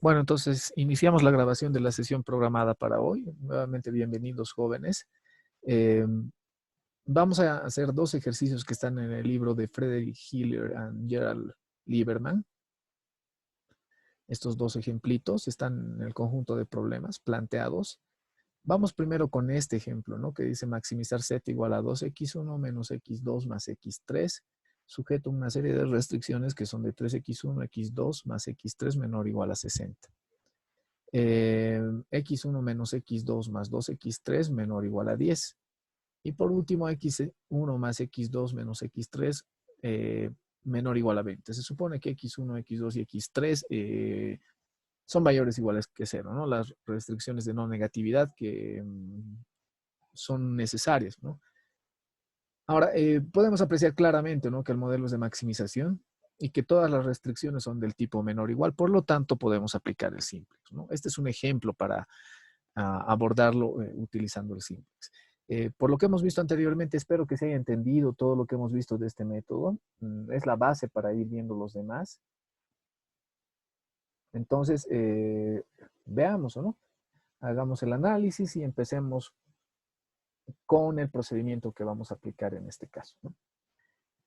Bueno, entonces iniciamos la grabación de la sesión programada para hoy. Nuevamente, bienvenidos jóvenes. Eh, Vamos a hacer dos ejercicios que están en el libro de Frederick Hiller y Gerald Lieberman. Estos dos ejemplitos están en el conjunto de problemas planteados. Vamos primero con este ejemplo, ¿no? Que dice maximizar z igual a 2x1 menos x2 más x3, sujeto a una serie de restricciones que son de 3x1, x2 más x3 menor o igual a 60. X1 menos X2 más 2X3 menor o igual a 10. Y por último, X1 más X2 menos X3 menor o igual a 20. Se supone que X1, X2 y X3 son mayores o iguales que 0, ¿no? Las restricciones de no negatividad que son necesarias, ¿no? Ahora, podemos apreciar claramente, ¿no?, que el modelo es de maximización y que todas las restricciones son del tipo menor o igual, por lo tanto podemos aplicar el simplex, ¿no? Este es un ejemplo para abordarlo utilizando el simplex. Por lo que hemos visto anteriormente, espero que se haya entendido todo lo que hemos visto de este método. Es la base para ir viendo los demás. Entonces, veamos, ¿no? Hagamos el análisis y empecemos con el procedimiento que vamos a aplicar en este caso, ¿no?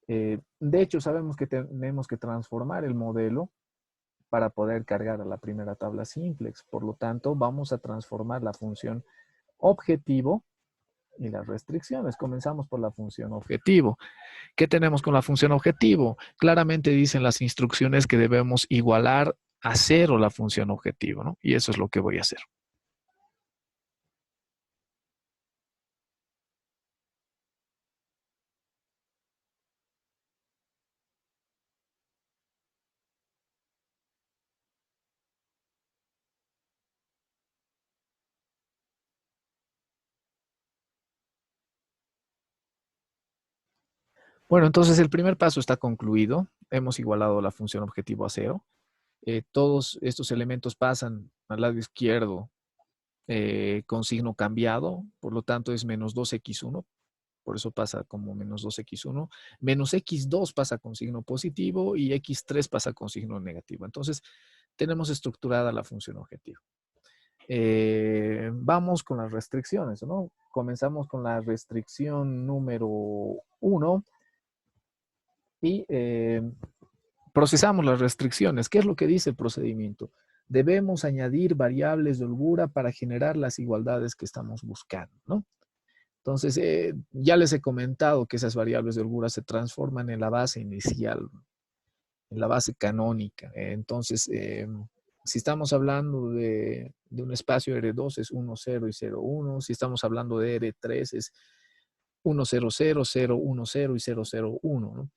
De hecho, sabemos que tenemos que transformar el modelo para poder cargar a la primera tabla simplex. Por lo tanto, vamos a transformar la función objetivo y las restricciones. Comenzamos por la función objetivo. ¿Qué tenemos con la función objetivo? Claramente dicen las instrucciones que debemos igualar a 0 la función objetivo, ¿no? Y eso es lo que voy a hacer. Bueno, entonces el primer paso está concluido. Hemos igualado la función objetivo a 0. Todos estos elementos pasan al lado izquierdo con signo cambiado, por lo tanto es menos 2x1, por eso pasa como menos 2x1, menos x2 pasa con signo positivo y x3 pasa con signo negativo. Entonces tenemos estructurada la función objetivo. Vamos con las restricciones, ¿no? Comenzamos con la restricción número 1 y procesamos las restricciones. ¿Qué es lo que dice el procedimiento? Debemos añadir variables de holgura para generar las igualdades que estamos buscando, ¿no? Entonces, ya les he comentado que esas variables de holgura se transforman en la base inicial, en la base canónica. Entonces, si estamos hablando de un espacio R2 es 1, 0 y 0, 1. Si estamos hablando de R3 es 1, 0, 0, 0, 1, 0 y 0, 0, 1, ¿no?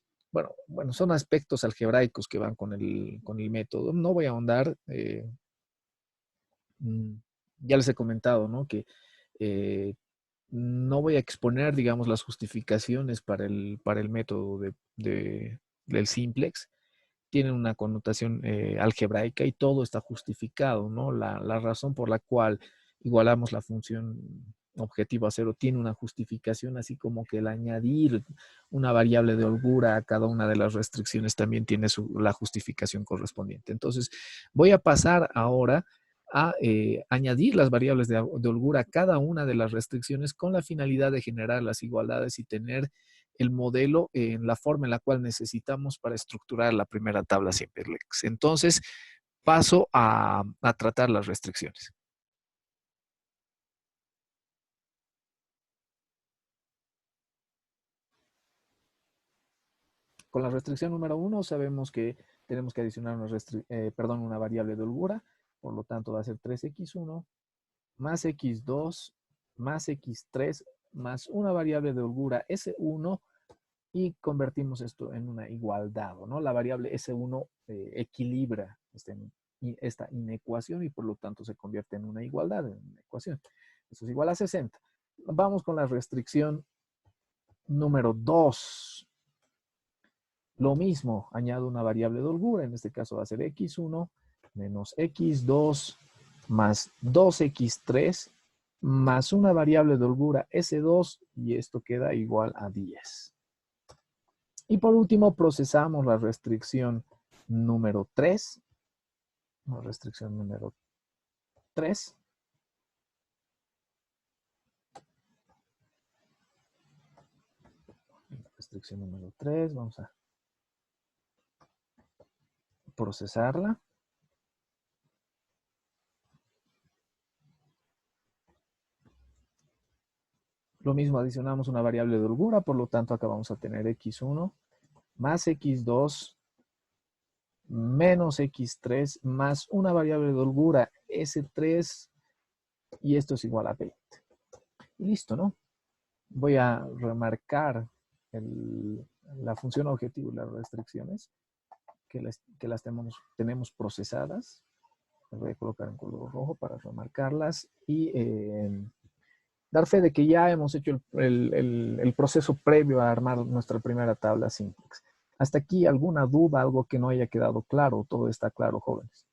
Bueno, son aspectos algebraicos que van con el método. No voy a ahondar. Ya les he comentado, ¿no?, que no voy a exponer, digamos, las justificaciones para el método del simplex. Tienen una connotación algebraica y todo está justificado, ¿no? La razón por la cual igualamos la función objetivo a 0 tiene una justificación, así como que el añadir una variable de holgura a cada una de las restricciones también tiene la justificación correspondiente. Entonces, voy a pasar ahora a añadir las variables de holgura a cada una de las restricciones con la finalidad de generar las igualdades y tener el modelo en la forma en la cual necesitamos para estructurar la primera tabla simplex. Entonces, paso a tratar las restricciones. Con la restricción número 1 sabemos que tenemos que adicionar una variable de holgura, por lo tanto va a ser 3x1 más x2 más x3 más una variable de holgura S1 y convertimos esto en una igualdad, ¿no? La variable S1 equilibra esta inecuación y por lo tanto se convierte en una igualdad, en una ecuación. Eso es igual a 60. Vamos con la restricción número 2. Lo mismo, añado una variable de holgura, en este caso va a ser x1 menos x2 más 2x3 más una variable de holgura S2 y esto queda igual a 10. Y por último procesamos la restricción número 3 restricción número 3. Restricción número 3, vamos a procesarla. Lo mismo, adicionamos una variable de holgura, por lo tanto acá vamos a tener x1 más x2 menos x3 más una variable de holgura s3 y esto es igual a 20. Y listo, ¿no? Voy a remarcar la función objetivo y las restricciones que las tenemos procesadas. Las voy a colocar en color rojo para remarcarlas y dar fe de que ya hemos hecho el proceso previo a armar nuestra primera tabla simplex. Hasta aquí, ¿alguna duda, algo que no haya quedado claro? Todo está claro, jóvenes.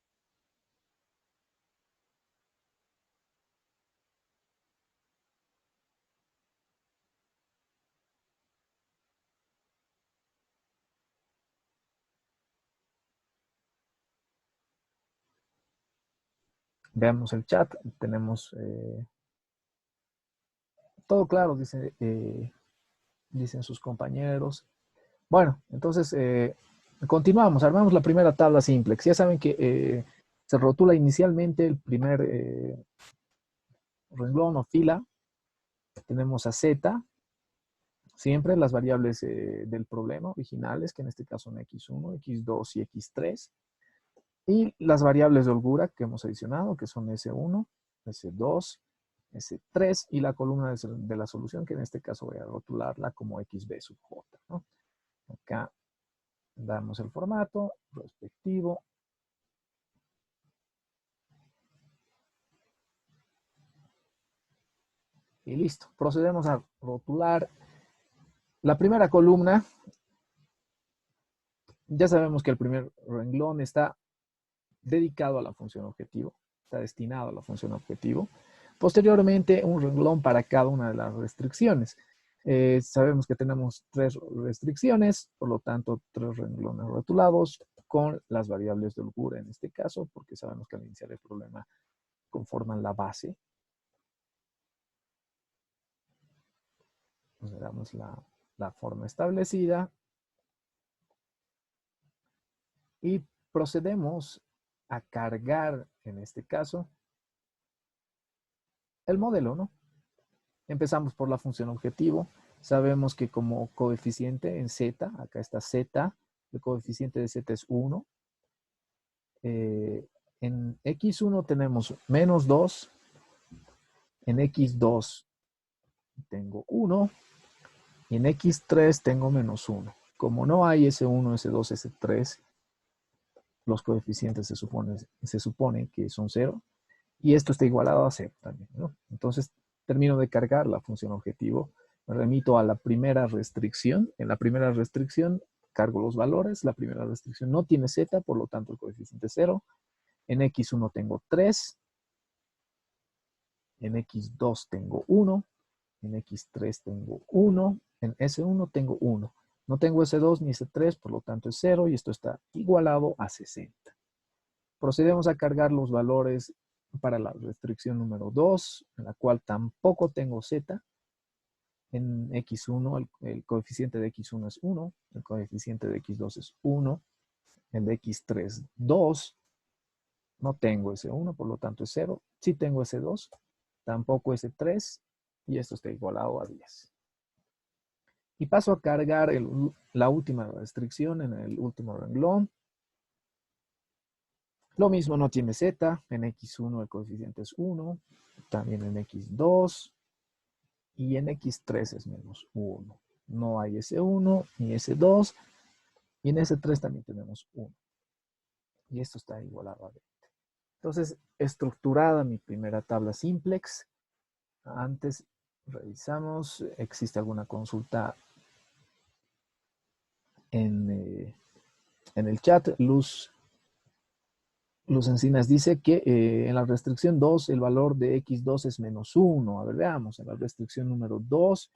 Veamos el chat. Tenemos todo claro, dicen sus compañeros. Bueno, entonces continuamos. Armamos la primera tabla simplex. Ya saben que se rotula inicialmente el primer renglón o fila. Tenemos a Z, siempre las variables del problema originales, que en este caso son x1, x2 y x3. Y las variables de holgura que hemos adicionado, que son S1, S2, S3 y la columna de la solución, que en este caso voy a rotularla como XB sub J, ¿no? Acá damos el formato respectivo. Y listo. Procedemos a rotular la primera columna. Ya sabemos que el primer renglón está dedicado a la función objetivo, está destinado a la función objetivo. Posteriormente, un renglón para cada una de las restricciones. Sabemos que tenemos 3 restricciones, por lo tanto, 3 renglones rotulados con las variables de holgura en este caso, porque sabemos que al iniciar el problema conforman la base. Nos le damos la forma establecida y procedemos a cargar, en este caso, el modelo, ¿no? Empezamos por la función objetivo. Sabemos que como coeficiente en z, acá está z, el coeficiente de z es 1. En x1 tenemos menos 2, en x2 tengo 1 y en x3 tengo menos 1. Como no hay S1, S2, S3, los coeficientes se supone que son 0 y esto está igualado a 0 también, ¿no? Entonces termino de cargar la función objetivo, me remito a la primera restricción. En la primera restricción cargo los valores, la primera restricción no tiene z, por lo tanto el coeficiente es 0. En x1 tengo 3, en x2 tengo 1, en x3 tengo 1, en s1 tengo 1. No tengo s2 ni s3, por lo tanto es 0 y esto está igualado a 60. Procedemos a cargar los valores para la restricción número 2, en la cual tampoco tengo z. En x1 el coeficiente de x1 es 1, el coeficiente de x2 es 1, el de x3 2, no tengo S1, por lo tanto es 0. Sí tengo S2, tampoco S3, y esto está igualado a 10. Y paso a cargar la última restricción en el último renglón. Lo mismo, no tiene Z, en X1 el coeficiente es 1, también en X2, y en X3 es menos 1. No hay S1 ni S2, y en S3 también tenemos 1. Y esto está igualado a 20. Entonces, estructurada mi primera tabla simplex. Antes revisamos, ¿existe alguna consulta en el chat? Luz Encinas dice que en la restricción 2 el valor de x2 es menos 1. A ver, veamos, en la restricción número 2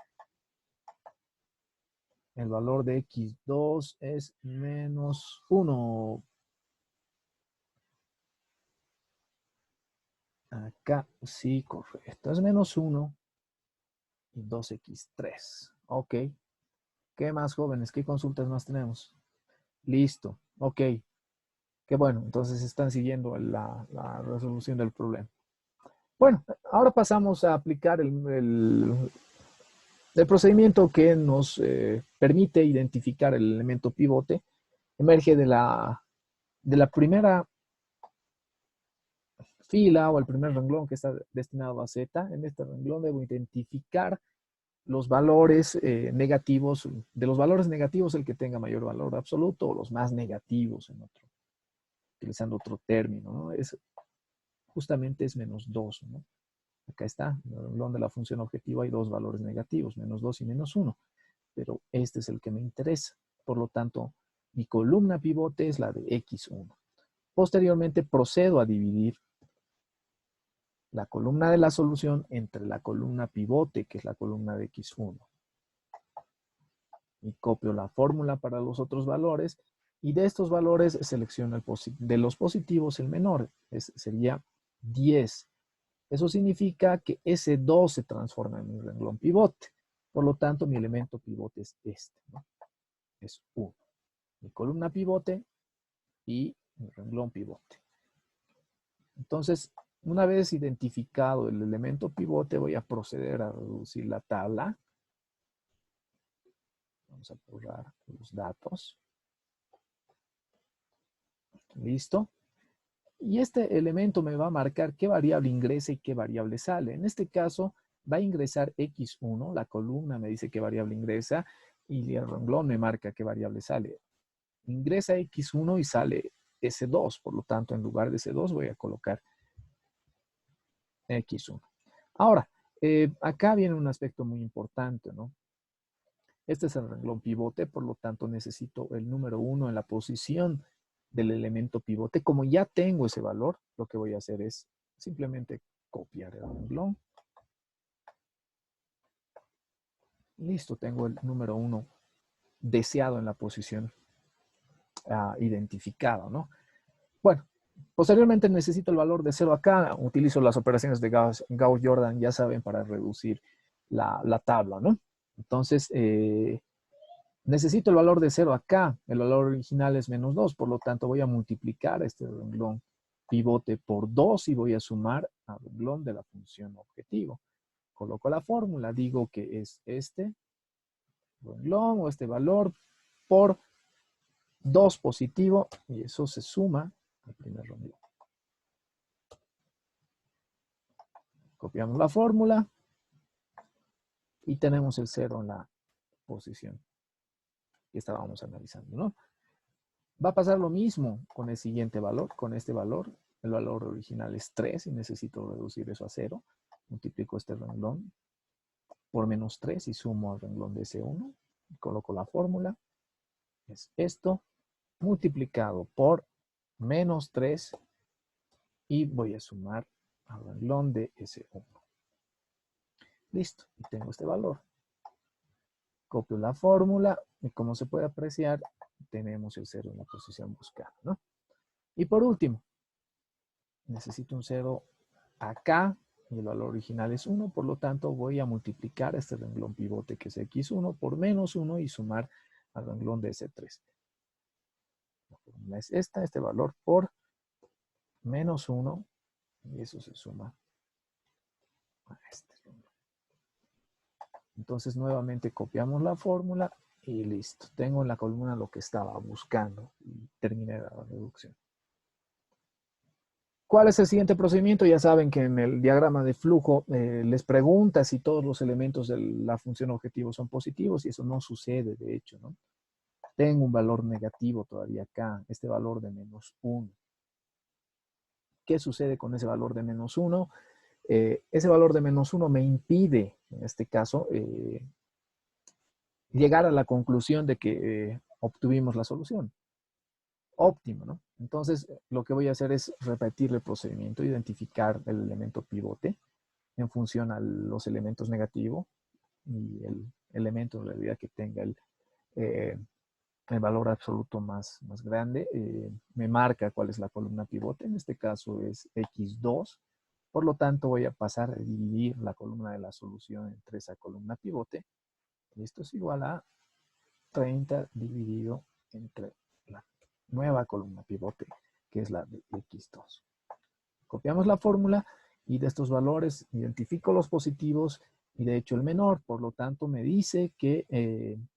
el valor de x2 es menos 1. Acá sí, correcto. Es menos 1 y 2x3. Ok. ¿Qué más, jóvenes? ¿Qué consultas más tenemos? Listo. Ok. Qué bueno. Entonces están siguiendo la resolución del problema. Bueno, ahora pasamos a aplicar el procedimiento que nos permite identificar el elemento pivote. Emerge de la primera fila o el primer renglón que está destinado a Z. En este renglón debo identificar los valores negativos, de los valores negativos el que tenga mayor valor absoluto o los más negativos en otro, utilizando otro término, ¿no? Justamente es menos 2, ¿no? Acá está, en el renglón de la función objetiva hay dos valores negativos, menos 2 y menos 1, pero este es el que me interesa. Por lo tanto, mi columna pivote es la de x1. Posteriormente procedo a dividir la columna de la solución entre la columna pivote, que es la columna de x1. Y copio la fórmula para los otros valores, y de estos valores selecciono de los positivos el menor, sería 10. Eso significa que ese 2 se transforma en mi renglón pivote. Por lo tanto, mi elemento pivote es este, ¿no? Es 1. Mi columna pivote y mi renglón pivote. Entonces, una vez identificado el elemento pivote, voy a proceder a reducir la tabla. Vamos a borrar los datos. Listo. Y este elemento me va a marcar qué variable ingresa y qué variable sale. En este caso, va a ingresar x1, la columna me dice qué variable ingresa y el renglón me marca qué variable sale. Ingresa x1 y sale s2, por lo tanto, en lugar de s2 voy a colocar x1. Ahora, acá viene un aspecto muy importante, ¿no? Este es el renglón pivote, por lo tanto necesito el número 1 en la posición del elemento pivote. Como ya tengo ese valor, lo que voy a hacer es simplemente copiar el renglón. Listo, tengo el número 1 deseado en la posición identificada, ¿no? Bueno, posteriormente necesito el valor de 0 acá. Utilizo las operaciones de Gauss-Jordan, ya saben, para reducir la tabla, ¿no? Entonces, necesito el valor de 0 acá. El valor original es menos 2, por lo tanto voy a multiplicar este renglón pivote por 2 y voy a sumar al renglón de la función objetivo. Coloco la fórmula, digo que es este renglón o este valor por 2 positivo y eso se suma al primer renglón. Copiamos la fórmula y tenemos el 0 en la posición que estábamos analizando, ¿no? Va a pasar lo mismo con el siguiente valor, con este valor. El valor original es 3 y necesito reducir eso a 0. Multiplico este renglón por menos 3 y sumo al renglón de S1. Coloco la fórmula. Es esto multiplicado por menos 3 y voy a sumar al renglón de S1. Listo, y tengo este valor. Copio la fórmula y como se puede apreciar, tenemos el 0 en la posición buscada, ¿no? Y por último, necesito un 0 acá y el valor original es 1, por lo tanto voy a multiplicar este renglón pivote que es x1 por menos 1 y sumar al renglón de S3. La fórmula es esta, este valor por menos 1 y eso se suma a este renglón. Entonces nuevamente copiamos la fórmula y listo. Tengo en la columna lo que estaba buscando y terminé la reducción. ¿Cuál es el siguiente procedimiento? Ya saben que en el diagrama de flujo les pregunta si todos los elementos de la función objetivo son positivos y eso no sucede, de hecho, ¿no? Tengo un valor negativo todavía acá, este valor de menos 1. ¿Qué sucede con ese valor de menos 1? Ese valor de menos 1 me impide, en este caso, llegar a la conclusión de que obtuvimos la solución óptimo, ¿no? Entonces, lo que voy a hacer es repetir el procedimiento, identificar el elemento pivote en función a los elementos negativos y el elemento en realidad que tenga el valor absoluto más grande. Me marca cuál es la columna pivote, en este caso es x2. Por lo tanto, voy a pasar a dividir la columna de la solución entre esa columna pivote. Y esto es igual a 30 dividido entre la nueva columna pivote, que es la de x2. Copiamos la fórmula y de estos valores identifico los positivos y de hecho el menor. Por lo tanto, me dice que el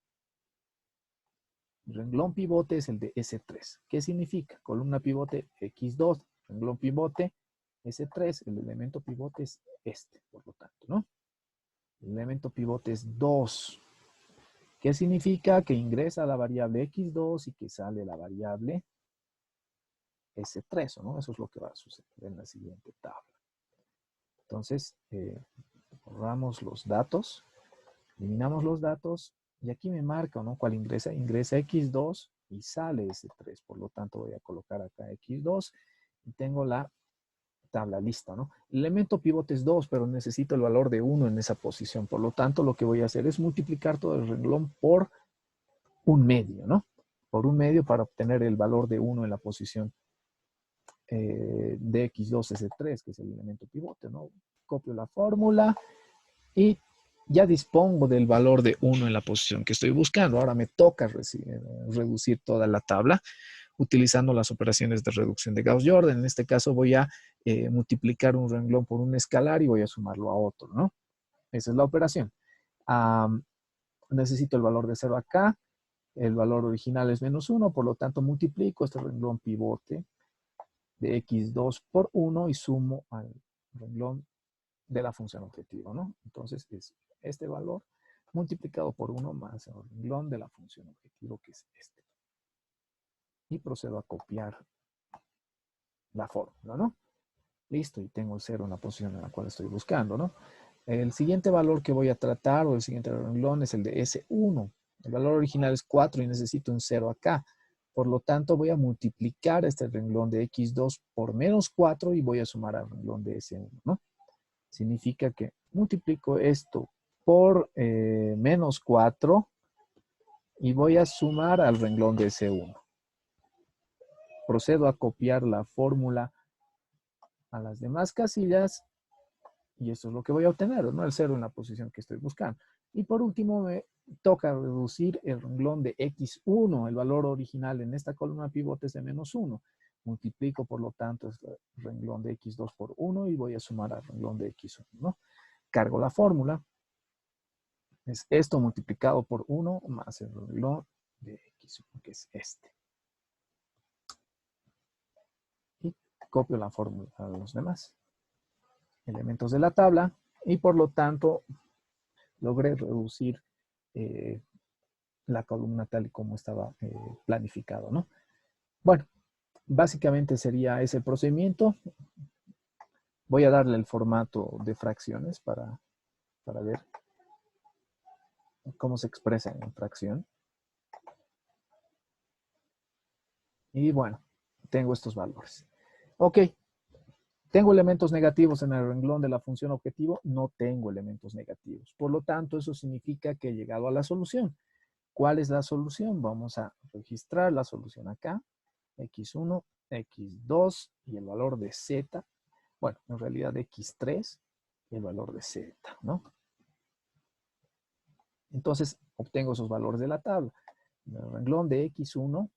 renglón pivote es el de S3. ¿Qué significa? Columna pivote X2, renglón pivote S3, el elemento pivote es este, por lo tanto, ¿no? El elemento pivote es 2. ¿Qué significa? Que ingresa la variable X2 y que sale la variable S3, ¿no? Eso es lo que va a suceder en la siguiente tabla. Entonces, borramos los datos, eliminamos los datos y aquí me marca, ¿no? ¿Cuál ingresa? Ingresa X2 y sale S3. Por lo tanto, voy a colocar acá X2 y tengo la tabla lista, ¿no? El elemento pivote es 2, pero necesito el valor de 1 en esa posición. Por lo tanto, lo que voy a hacer es multiplicar todo el renglón por un medio, ¿no? Por un medio para obtener el valor de 1 en la posición de X2S3, que es el elemento pivote, ¿no? Copio la fórmula y ya dispongo del valor de 1 en la posición que estoy buscando. Ahora me toca reducir toda la tabla utilizando las operaciones de reducción de Gauss-Jordan. En este caso voy a multiplicar un renglón por un escalar y voy a sumarlo a otro, ¿no? Esa es la operación. Necesito el valor de 0 acá. El valor original es menos 1, por lo tanto multiplico este renglón pivote de x2 por 1 y sumo al renglón de la función objetivo, ¿no? Entonces es este valor multiplicado por 1 más el renglón de la función objetivo, que es este. Y procedo a copiar la fórmula, ¿no? Listo, y tengo el 0 en la posición en la cual estoy buscando, ¿no? El siguiente valor que voy a tratar, o el siguiente renglón, es el de S1. El valor original es 4 y necesito un 0 acá. Por lo tanto, voy a multiplicar este renglón de X2 por menos 4 y voy a sumar al renglón de S1, ¿no? Significa que multiplico esto por menos 4 y voy a sumar al renglón de S1. Procedo a copiar la fórmula a las demás casillas y esto es lo que voy a obtener, ¿no? El 0 en la posición que estoy buscando. Y por último me toca reducir el renglón de X1. El valor original en esta columna pivote es de menos 1. Multiplico, por lo tanto, el renglón de X2 por 1 y voy a sumar al renglón de X1, ¿no? Cargo la fórmula. Es esto multiplicado por 1 más el renglón de X1, que es este. Y copio la fórmula a los demás elementos de la tabla y por lo tanto logré reducir la columna tal y como estaba planificado, ¿no? Bueno, básicamente sería ese procedimiento. Voy a darle el formato de fracciones para ver cómo se expresa en fracción. Y bueno, tengo estos valores. Ok, ¿tengo elementos negativos en el renglón de la función objetivo? No tengo elementos negativos. Por lo tanto, eso significa que he llegado a la solución. ¿Cuál es la solución? Vamos a registrar la solución acá. X1, X2 y el valor de Z. Bueno, en realidad X3 y el valor de Z, ¿no? Entonces, obtengo esos valores de la tabla. En el renglón de X1,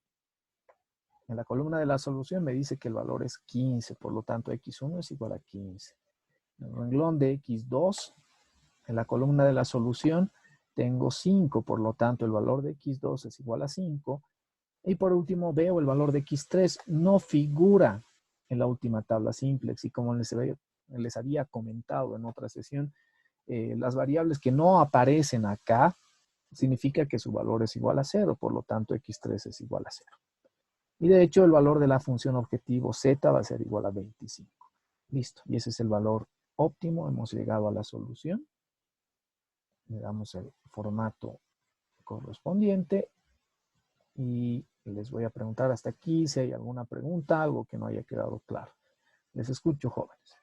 en la columna de la solución me dice que el valor es 15, por lo tanto X1 es igual a 15. En el renglón de X2, en la columna de la solución, tengo 5, por lo tanto el valor de X2 es igual a 5. Y por último veo el valor de X3, no figura en la última tabla simplex. Y como les había comentado en otra sesión, las variables que no aparecen acá significa que su valor es igual a 0, por lo tanto X3 es igual a 0. Y de hecho el valor de la función objetivo Z va a ser igual a 25. Listo, y ese es el valor óptimo. Hemos llegado a la solución. Le damos el formato correspondiente y les voy a preguntar hasta aquí si hay alguna pregunta, algo que no haya quedado claro. Les escucho, jóvenes.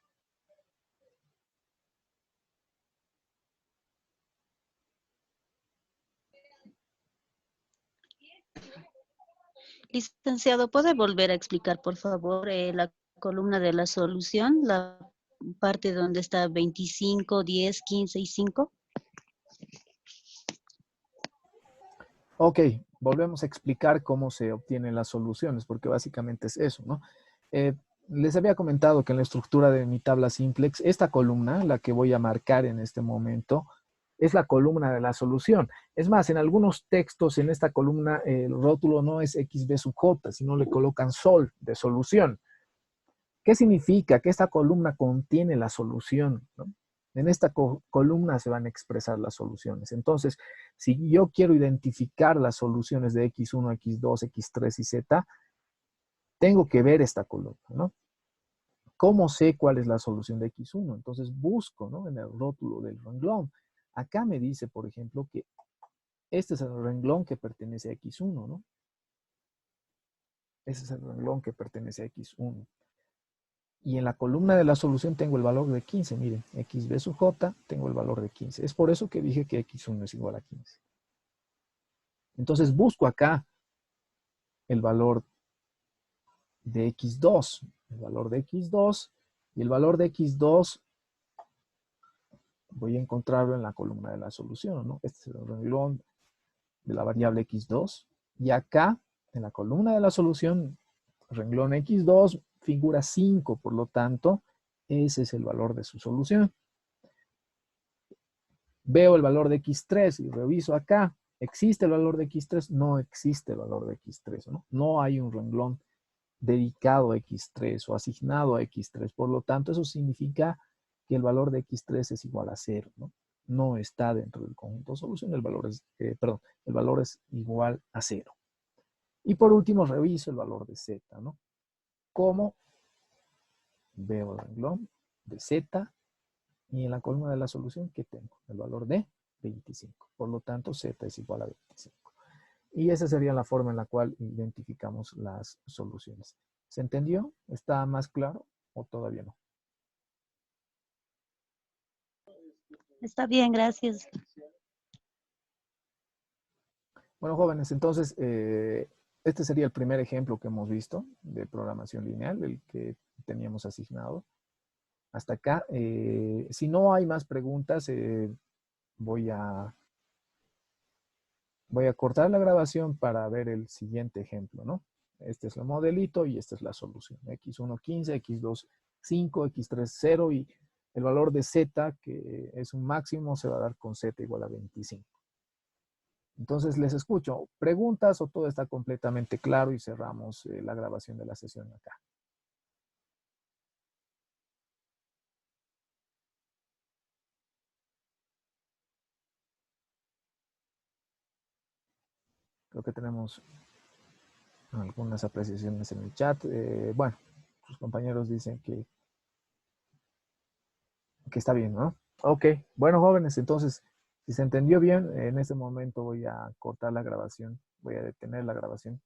Licenciado, ¿puede volver a explicar, por favor, la columna de la solución, parte donde está 25, 10, 15 y 5. Ok, volvemos a explicar cómo se obtienen las soluciones, porque básicamente es eso, ¿no? Eh, Les había comentado que en la estructura de mi tabla simplex, esta columna, la que voy a marcar en este momento, es la columna de la solución. Es más, en algunos textos en esta columna el rótulo no es XB sub J, sino le colocan sol de solución. ¿Qué significa? Que esta columna contiene la solución, ¿no? En esta columna se van a expresar las soluciones. Entonces, si yo quiero identificar las soluciones de X1, X2, X3 y Z, tengo que ver esta columna, ¿no? ¿Cómo sé cuál es la solución de X1? Entonces busco, ¿no? En el rótulo del renglón. Acá me dice, por ejemplo, que este es el renglón que pertenece a X1, ¿no? Ese es el renglón que pertenece a X1. Y en la columna de la solución tengo el valor de 15. Miren, xb sub j, tengo el valor de 15. Es por eso que dije que x1 es igual a 15. Entonces busco acá el valor de x2. El valor de x2. Y el valor de x2 voy a encontrarlo en la columna de la solución, ¿no? Este es el renglón de la variable x2. Y acá, en la columna de la solución, renglón x2, figura 5. Por lo tanto, ese es el valor de su solución. Veo el valor de x3 y reviso acá. ¿Existe el valor de x3? No existe el valor de x3, ¿no? No hay un renglón dedicado a x3 o asignado a x3. Por lo tanto, eso significa que el valor de x3 es igual a 0, ¿no? No está dentro del conjunto de solución, el valor es, el valor es igual a 0. Y por último, reviso el valor de z, ¿no? ¿Cómo? Veo el renglón de z y en la columna de la solución, ¿qué tengo? El valor de 25. Por lo tanto, z es igual a 25. Y esa sería la forma en la cual identificamos las soluciones. ¿Se entendió? ¿Está más claro o todavía no? Está bien, gracias. Bueno, jóvenes, entonces, este sería el primer ejemplo que hemos visto de programación lineal, el que teníamos asignado. Hasta acá. Si no hay más preguntas, voy a cortar la grabación para ver el siguiente ejemplo, ¿no? Este es el modelito y esta es la solución. X1, 15, X2, 5, X3, 0 y el valor de Z, que es un máximo, se va a dar con Z igual a 25. Entonces les escucho. ¿Preguntas o todo está completamente claro y cerramos la grabación de la sesión acá? Creo que tenemos algunas apreciaciones en el chat. Bueno, sus compañeros dicen que está bien, ¿no? Ok, bueno, jóvenes, entonces, si se entendió bien, en este momento voy a cortar la grabación, voy a detener la grabación